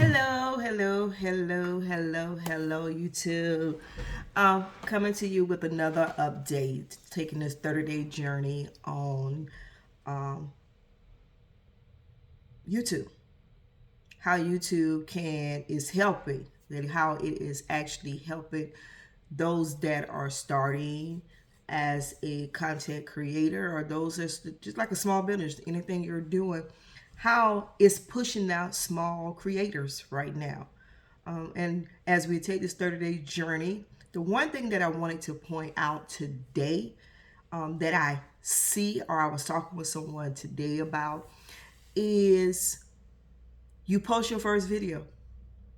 Hello, YouTube. Coming to you with another update, taking this 30-day journey on um, YouTube. How YouTube is helping, that how it is actually helping those that are starting as a content creator or those that's just like a small business, anything you're doing, how it's pushing out small creators right now. And as we take this 30-day journey, the one thing that I wanted to point out today that I see, or I was talking with someone today about, is you post your first video.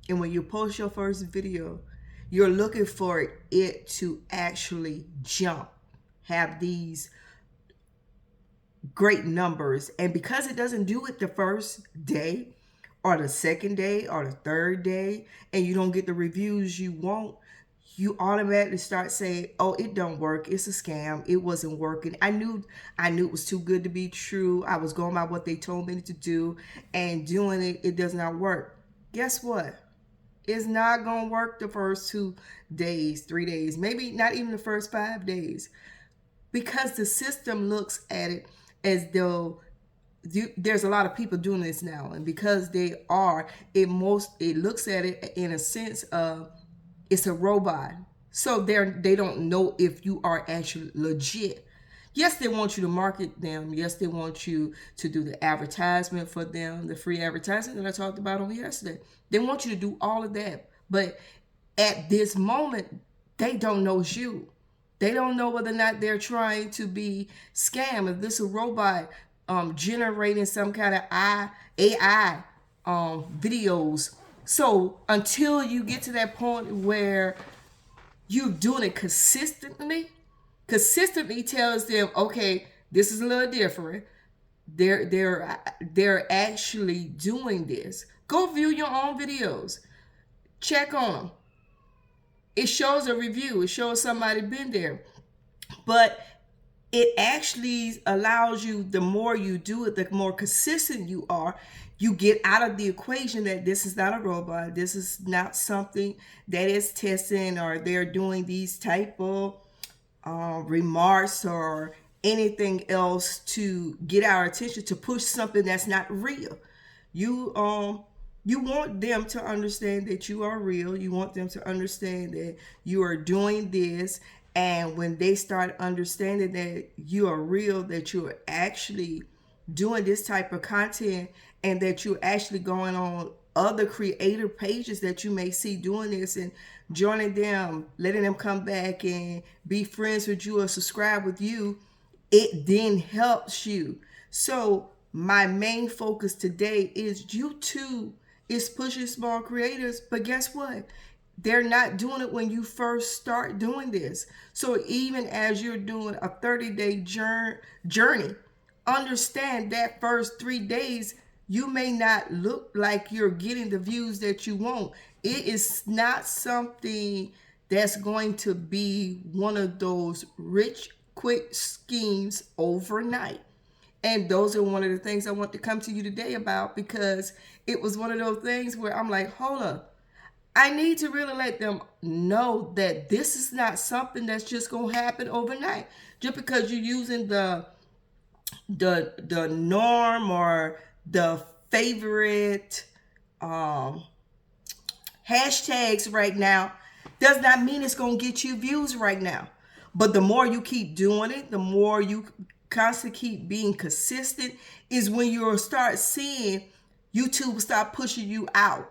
And when you post your first video, you're looking for it to actually jump, have these great numbers. And because it doesn't do it the first day or the second day or the third day, and you don't get the reviews you want, you automatically start saying, oh, it don't work, it's a scam, it wasn't working. I knew it was too good to be true. I was going by what they told me to do, and doing it does not work. Guess what? It's not gonna work the first 2 days, 3 days, maybe not even the first 5 days, because the system looks at it as though there's a lot of people doing this now, and because they are, it looks at it in a sense of it's a robot. So they don't know if you are actually legit. Yes, they want you to market them. Yes, they want you to do the advertisement for them, the free advertising that I talked about on yesterday. They want you to do all of that. But at this moment, they don't know you. They don't know whether or not they're trying to be scam. If this is a robot generating some kind of AI videos. So until you get to that point where you're doing it consistently tells them, okay, this is a little different. They're actually doing this. Go view your own videos. Check on them. It shows a review. It shows somebody been there. But it actually allows you, the more you do it, the more consistent you are, you get out of the equation that this is not a robot. This is not something that is testing, or they're doing these type of remarks or anything else to get our attention, to push something that's not real. You want them to understand that you are real. You want them to understand that you are doing this. And when they start understanding that you are real, that you're actually doing this type of content, and that you're actually going on other creator pages that you may see doing this and joining them, letting them come back and be friends with you or subscribe with you, it then helps you. So my main focus today is YouTube is pushing small creators, but guess what? They're not doing it when you first start doing this. So even as you're doing a 30-day journey, understand that first 3 days, you may not look like you're getting the views that you want. It is not something that's going to be one of those rich, quick schemes overnight. And those are one of the things I want to come to you today about, because it was one of those things where I'm like, hold up. I need to really let them know that this is not something that's just going to happen overnight. Just because you're using the norm or the favorite hashtags right now does not mean it's going to get you views right now. But the more you keep doing it, the more you constantly keep being consistent, is when you'll start seeing YouTube start pushing you out.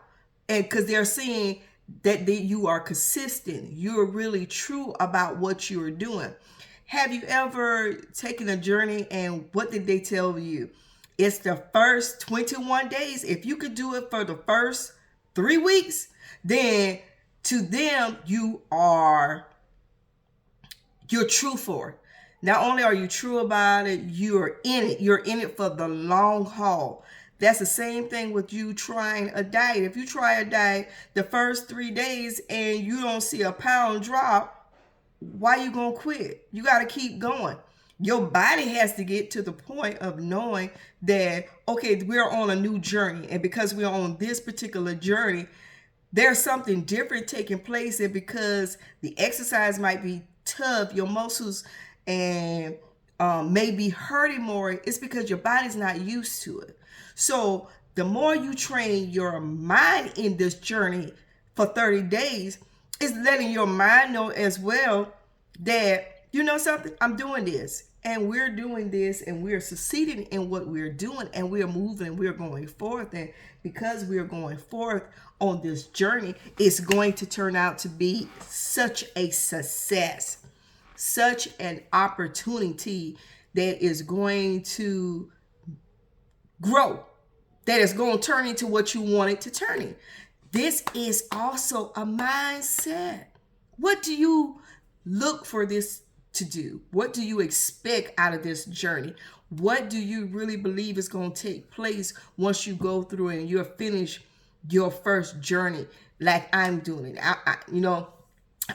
And because they're seeing that you are consistent, you're really true about what you're doing. Have you ever taken a journey, and what did they tell you? It's the first 21 days. If you could do it for the first 3 weeks, then to them, you're true for it. Not only are you true about it, you're in it. You're in it for the long haul. That's the same thing with you trying a diet. If you try a diet the first 3 days and you don't see a pound drop, why you gonna quit? You got to keep going. Your body has to get to the point of knowing that, okay, we're on a new journey. And because we're on this particular journey, there's something different taking place. And because the exercise might be tough, your muscles and may be hurting more, it's because your body's not used to it. So the more you train your mind in this journey for 30 days, it's letting your mind know as well that, you know something, I'm doing this and we're doing this and we're succeeding in what we're doing and we're moving and we're going forth. And because we're going forth on this journey, it's going to turn out to be such a success, such an opportunity that is going to grow, that is going to turn into what you want it to turn in. This is also a mindset. What do you look for this to do? What do you expect out of this journey? What do you really believe is going to take place once you go through and you're finished your first journey like I'm doing it?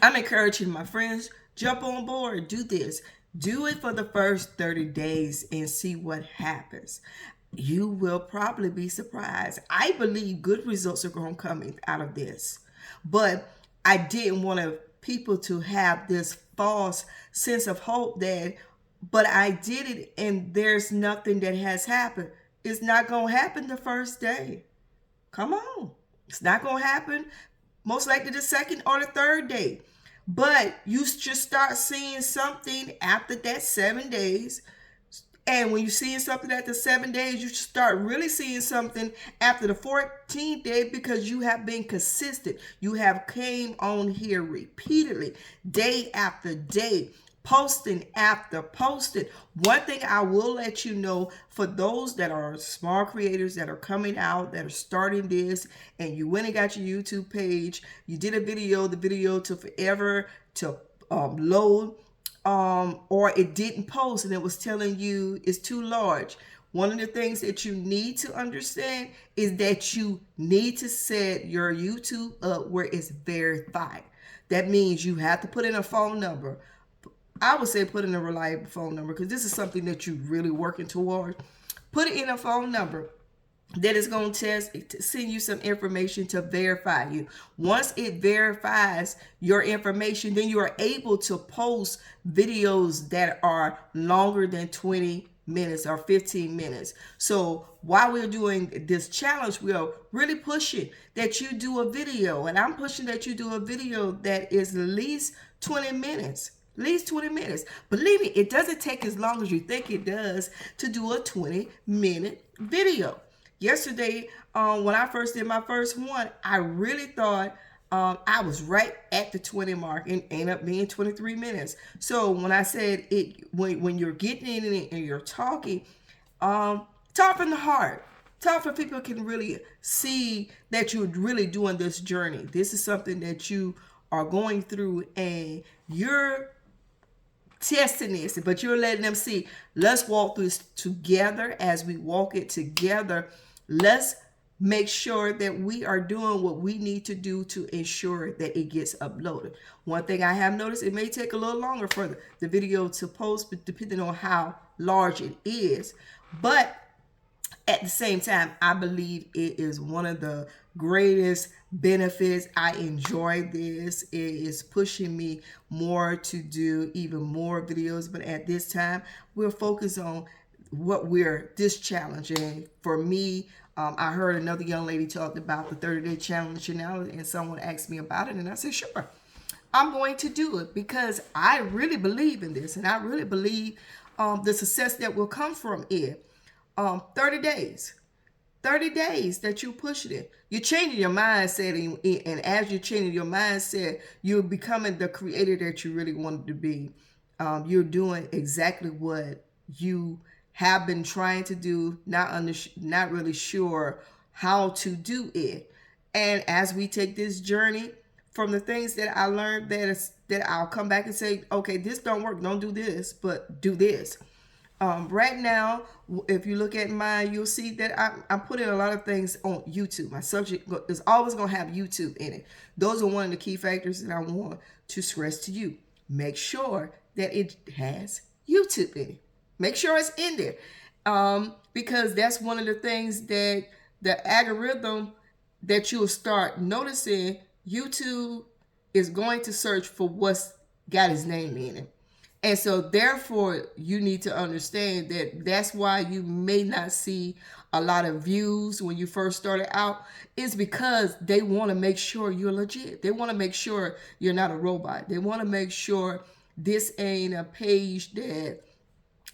I'm encouraging my friends, jump on board, do this. Do it for the first 30 days and see what happens. You will probably be surprised. I believe good results are going to come out of this. But I didn't want people to have this false sense of hope that, but I did it and there's nothing that has happened. It's not going to happen the first day. Come on. It's not going to happen most likely the second or the third day. But you just start seeing something after that 7 days. And when you're seeing something after 7 days, you start really seeing something after the 14th day because you have been consistent. You have came on here repeatedly, day after day, posting after posting. One thing I will let you know, for those that are small creators that are coming out, that are starting this, and you went and got your YouTube page, you did a video, the video took forever to load, or it didn't post and it was telling you it's too large. One of the things that you need to understand is that you need to set your YouTube up where it's verified. That means you have to put in a phone number. I would say put in a reliable phone number because this is something that you're really working towards. Put in a phone number that is going to send you some information to verify you. Once it verifies your information, then you are able to post videos that are longer than 20 minutes or 15 minutes. So while we're doing this challenge, we are really pushing that you do a video, and I'm pushing that you do a video that is at least 20 minutes. At least 20 minutes. Believe me, it doesn't take as long as you think it does to do a 20-minute video. Yesterday, when I first did my first one, I really thought I was right at the 20 mark and ended up being 23 minutes. So when I said it, when you're getting in it and you're talking, talk from the heart. Talk so people can really see that you're really doing this journey. This is something that you are going through and you're testing this, but you're letting them see, let's walk through this together. As we walk it together, let's make sure that we are doing what we need to do to ensure that it gets uploaded. One thing I have noticed, it may take a little longer for the video to post, but depending on how large it is. But at the same time, I believe it is one of the greatest benefits. I enjoy this. It is pushing me more to do even more videos. But at this time, we're focused on this challenge. And for me, I heard another young lady talked about the 30-day challenge and someone asked me about it. And I said, sure, I'm going to do it because I really believe in this. And I really believe the success that will come from it. 30 days. 30 days that you push it. You're changing your mindset, and as you're changing your mindset, you're becoming the creator that you really wanted to be. You're doing exactly what you have been trying to do, not really sure how to do it. And as we take this journey, from the things that I learned, that I'll come back and say, okay, this don't work, don't do this, but do this. Right now, if you look at mine, you'll see that I'm putting a lot of things on YouTube. My subject is always going to have YouTube in it. Those are one of the key factors that I want to stress to you. Make sure that it has YouTube in it. Make sure it's in there. Because that's one of the things that the algorithm that you'll start noticing. YouTube is going to search for what's got his name in it. And so, therefore, you need to understand that that's why you may not see a lot of views when you first started out. It's because they want to make sure you're legit. They want to make sure you're not a robot. They want to make sure this ain't a page that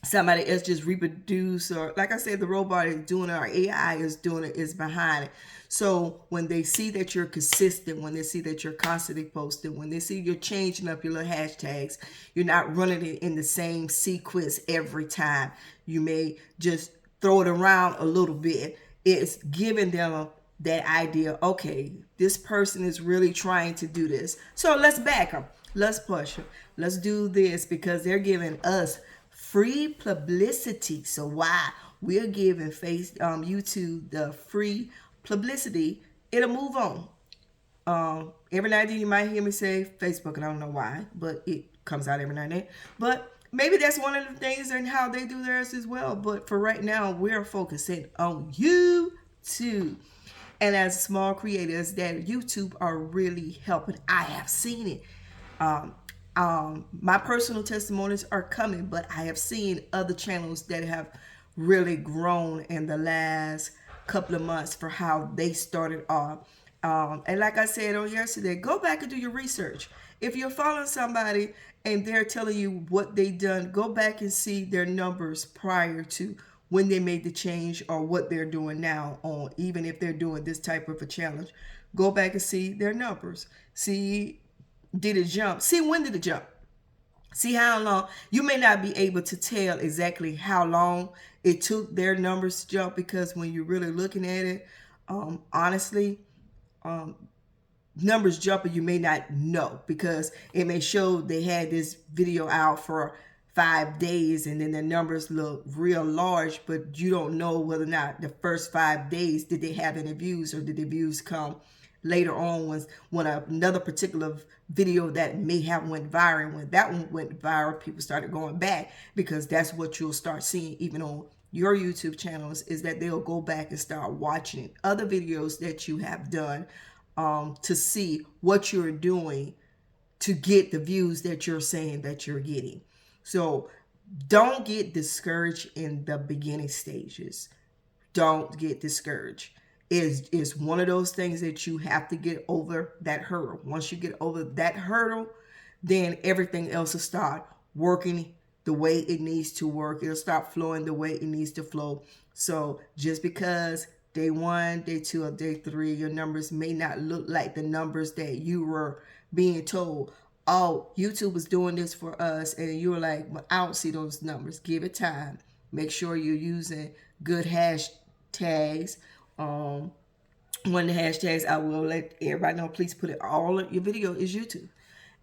somebody else just reproduce, or like I said, the robot is doing it, or AI is doing it, is behind it. So when they see that you're consistent, when they see that you're constantly posting, when they see you're changing up your little hashtags, you're not running it in the same sequence every time, you may just throw it around a little bit. It's giving them that idea, okay, this person is really trying to do this, so let's back them, let's push them, let's do this, because they're giving us free publicity. So why we're giving YouTube the free publicity, it'll move on. Every now and then you might hear me say Facebook, and I don't know why, but it comes out every now and then. But maybe that's one of the things and how they do theirs as well. But for right now, we're focusing on YouTube. And as small creators, that YouTube are really helping. I have seen it. My personal testimonies are coming, but I have seen other channels that have really grown in the last couple of months for how they started off. And like I said on yesterday, go back and do your research. If you're following somebody and they're telling you what they done, go back and see their numbers prior to when they made the change, or what they're doing now, on even if they're doing this type of a challenge. Go back and see their numbers. See, did it jump? See, when did it jump? See how long. You may not be able to tell exactly how long it took their numbers to jump, because when you're really looking at it, honestly, numbers jumping, you may not know, because it may show they had this video out for 5 days and then the numbers look real large, but you don't know whether or not the first 5 days did they have any views, or did the views come later on when another particular video that may have went viral. When that one went viral, people started going back, because that's what you'll start seeing even on your YouTube channels, is that they'll go back and start watching other videos that you have done, to see what you're doing to get the views that you're saying that you're getting. So don't get discouraged in the beginning stages. Don't get discouraged. Is one of those things that you have to get over that hurdle. Once you get over that hurdle, then everything else will start working the way it needs to work. It'll start flowing the way it needs to flow. So just because day 1, day 2, or day 3, your numbers may not look like the numbers that you were being told, oh, YouTube is doing this for us, and you were like, well, I don't see those numbers. Give it time. Make sure you're using good hashtags. One of the hashtags I will let everybody know, please put it all in your video, is YouTube.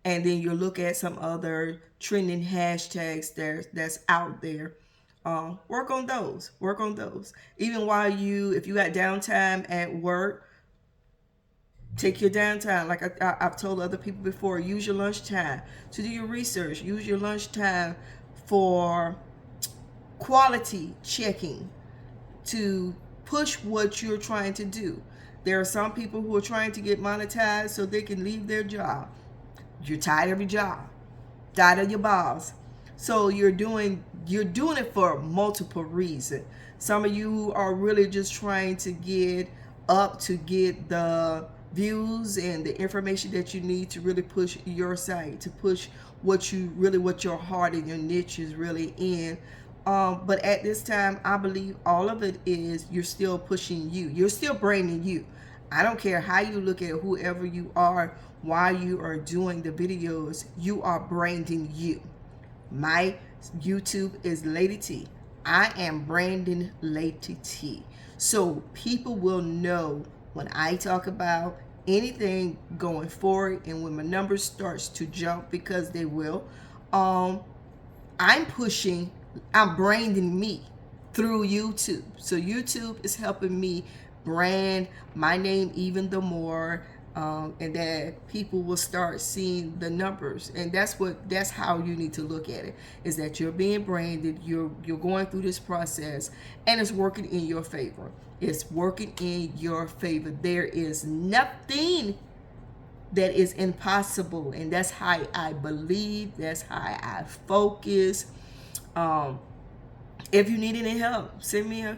And then you look at some other trending hashtags that's out there. Work on those. Work on those. Even while if you got downtime at work, take your downtime. Like I've told other people before, use your lunchtime to do your research. Use your lunchtime for quality checking, to push what you're trying to do. There are some people who are trying to get monetized so they can leave their job. You're tired of your job, tired of your boss. So you're doing it for multiple reasons. Some of you are really just trying to get up to get the views and the information that you need to really push your site, to push what your heart and your niche is really in. But at this time, I believe all of it is you're still pushing you. You're still branding you. I don't care how you look at whoever you are while you are doing the videos, you are branding you. My YouTube is Lady T. I am branding Lady T. So people will know when I talk about anything going forward, and when my numbers starts to jump, because they will, I'm branding me through YouTube. So YouTube is helping me brand my name even the more. and that people will start seeing the numbers. And that's how you need to look at it, is that you're being branded, you're going through this process, and it's working in your favor. It's working in your favor. There is nothing that is impossible, and that's how I believe, that's how I focus. If you need any help, give me a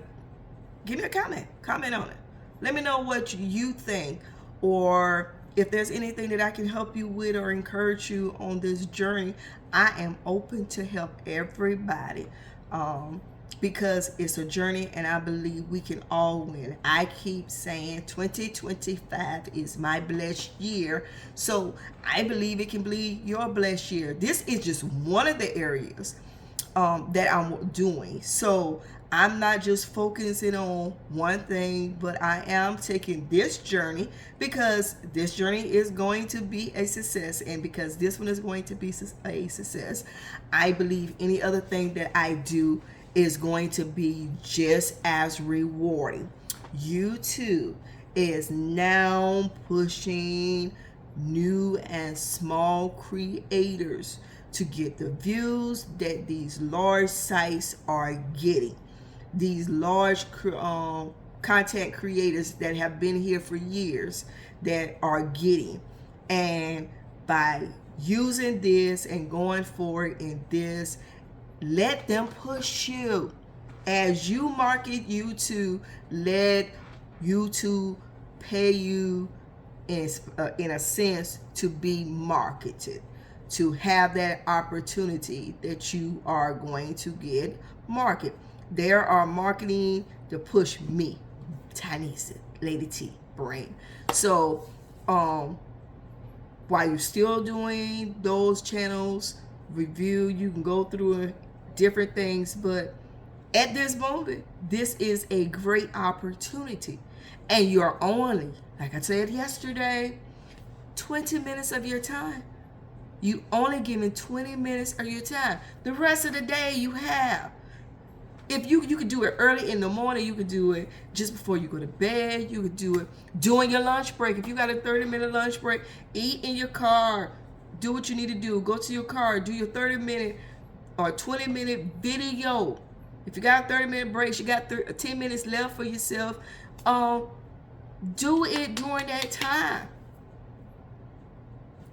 comment on it. Let me know what you think, or if there's anything that I can help you with or encourage you on this journey. I am open to help everybody, because it's a journey, and I believe we can all win. I keep saying 2025 is my blessed year, so I believe it can be your blessed year. This is just one of the areas that I'm doing. So I'm not just focusing on one thing, but I am taking this journey, because this journey is going to be a success. And because this one is going to be a success, I believe any other thing that I do is going to be just as rewarding. YouTube is now pushing new and small creators to get the views that these large sites are getting. These large content creators that have been here for years that are getting. And by using this and going forward in this, let them push you. As you market YouTube, let YouTube pay you in a sense to be marketed, to have that opportunity that you are going to get market. There are marketing to push me, Tanisa, Lady T, brain. So while you're still doing those channels, review, you can go through different things, but at this moment, this is a great opportunity. And you're only, like I said yesterday, 20 minutes of your time. You only given 20 minutes of your time. The rest of the day you have. If you could do it early in the morning, you could do it just before you go to bed, you could do it during your lunch break. If you got a 30-minute lunch break, eat in your car, do what you need to do, go to your car, do your 30-minute or 20-minute video. If you got 30-minute breaks, you got 10 minutes left for yourself, do it during that time.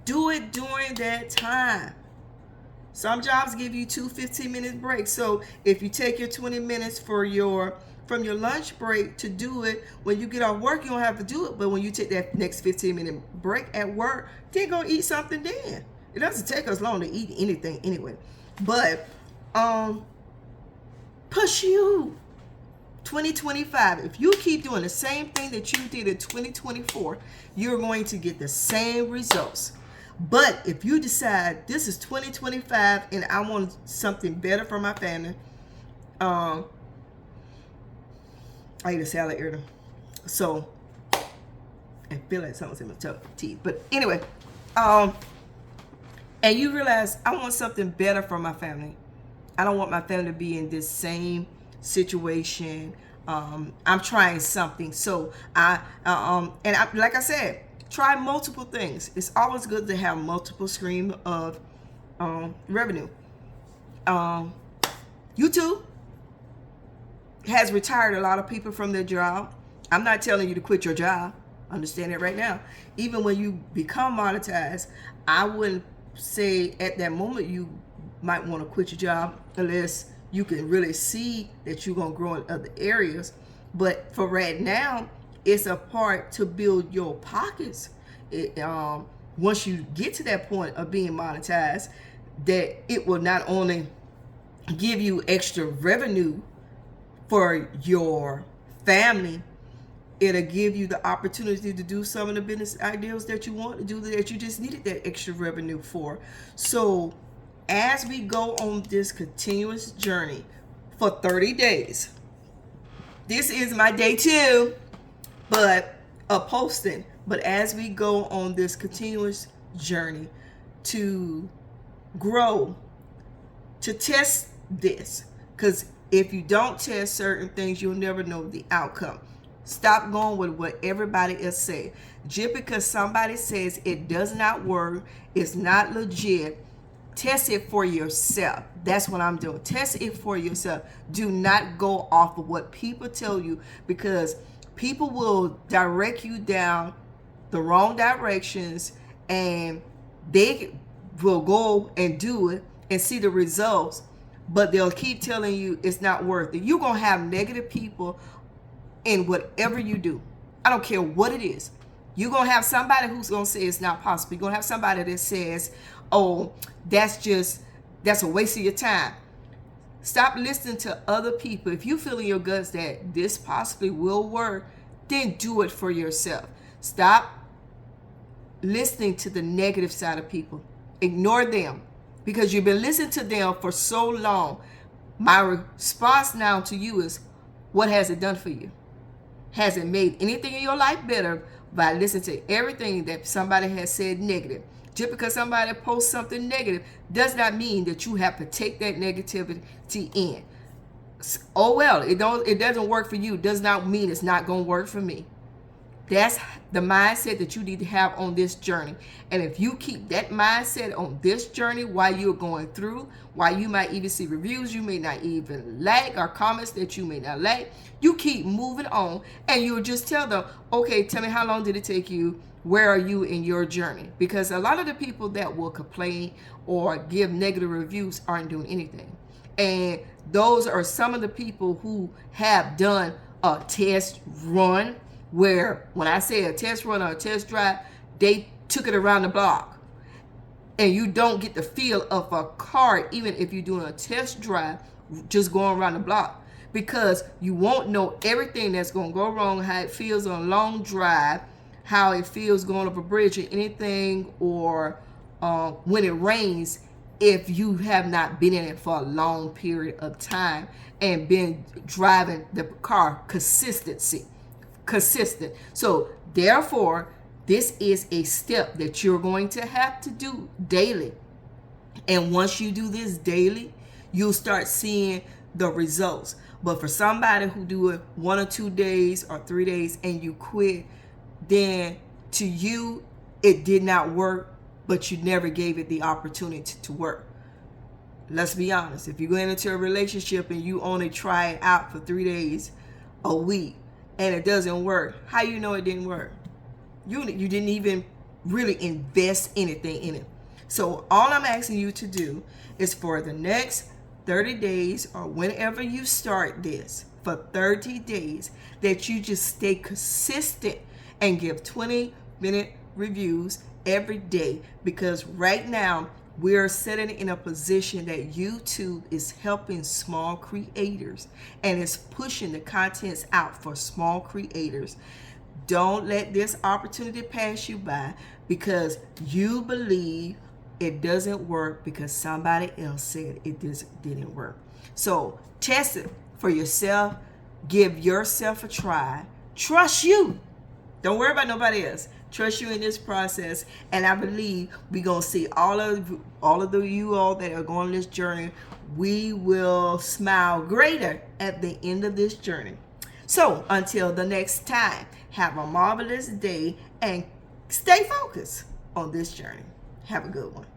Do it during that time. Some jobs give you 2 15-minute breaks. So if you take your 20 minutes from your lunch break to do it, when you get off work, you don't have to do it. But when you take that next 15-minute break at work, then go eat something then. It doesn't take us long to eat anything anyway. But push you. 2025, if you keep doing the same thing that you did in 2024, you're going to get the same results. But if you decide this is 2025 and I want something better for my family, I eat a salad earlier, so I feel like something's in my teeth. But anyway, and you realize I want something better for my family. I don't want my family to be in this same situation. I'm trying something, so like I said, try multiple things. It's always good to have multiple streams of revenue. YouTube has retired a lot of people from their job. I'm not telling you to quit your job. Understand it right now. Even when you become monetized, I wouldn't say at that moment you might want to quit your job unless you can really see that you're going to grow in other areas. But for right now, it's a part to build your pockets. Once you get to that point of being monetized, that it will not only give you extra revenue for your family, it'll give you the opportunity to do some of the business ideas that you want to do, that you just needed that extra revenue for. So as we go on this continuous journey for 30 days, this is my day 2, but posting. But as we go on this continuous journey to grow, to test this, because if you don't test certain things, you'll never know the outcome. Stop going with what everybody else says. Just because somebody says it does not work, it's not legit, test it for yourself. That's what I'm doing. Test it for yourself. Do not go off of what people tell you, because people will direct you down the wrong directions, and they will go and do it and see the results, but they'll keep telling you it's not worth it. You're going to have negative people in whatever you do. I don't care what it is. You're going to have somebody who's going to say it's not possible. You're going to have somebody that says, oh, that's a waste of your time. Stop listening to other people. If you feel in your guts that this possibly will work, then do it for yourself. Stop listening to the negative side of people. Ignore them, because you've been listening to them for so long. My response now to you is, what has it done for you? Has it made anything in your life better by listening to everything that somebody has said negative? Just because somebody posts something negative does not mean that you have to take that negativity in. Oh well, it doesn't work for you does not mean it's not going to work for me. That's the mindset that you need to have on this journey. And if you keep that mindset on this journey while you're going through, while you might even see reviews you may not even like, or comments that you may not like, you keep moving on, and you'll just tell them, okay, tell me, how long did it take you? Where are you in your journey? Because a lot of the people that will complain or give negative reviews aren't doing anything. And those are some of the people who have done a test run, where when I say a test run or a test drive, they took it around the block. And you don't get the feel of a car, even if you're doing a test drive, just going around the block, because you won't know everything that's going to go wrong, how it feels on a long drive, how it feels going up a bridge or anything, or when it rains, if you have not been in it for a long period of time and been driving the car consistent. So therefore, this is a step that you're going to have to do daily. And once you do this daily, you'll start seeing the results. But for somebody who do it 1 or 2 days or 3 days and you quit, then to you, it did not work, but you never gave it the opportunity to work. Let's be honest. If you go into a relationship and you only try it out for 3 days, a week, and it doesn't work, how you know it didn't work? You didn't even really invest anything in it. So all I'm asking you to do is, for the next 30 days, or whenever you start this, for 30 days, that you just stay consistent and give 20-minute reviews every day. Because right now, we're sitting in a position that YouTube is helping small creators and is pushing the contents out for small creators. Don't let this opportunity pass you by because you believe it doesn't work because somebody else said it didn't work. So test it for yourself. Give yourself a try. Trust you. Don't worry about nobody else. Trust you in this process, and I believe we're gonna see all of you all that are going on this journey. We will smile greater at the end of this journey. So until the next time, have a marvelous day and stay focused on this journey. Have a good one.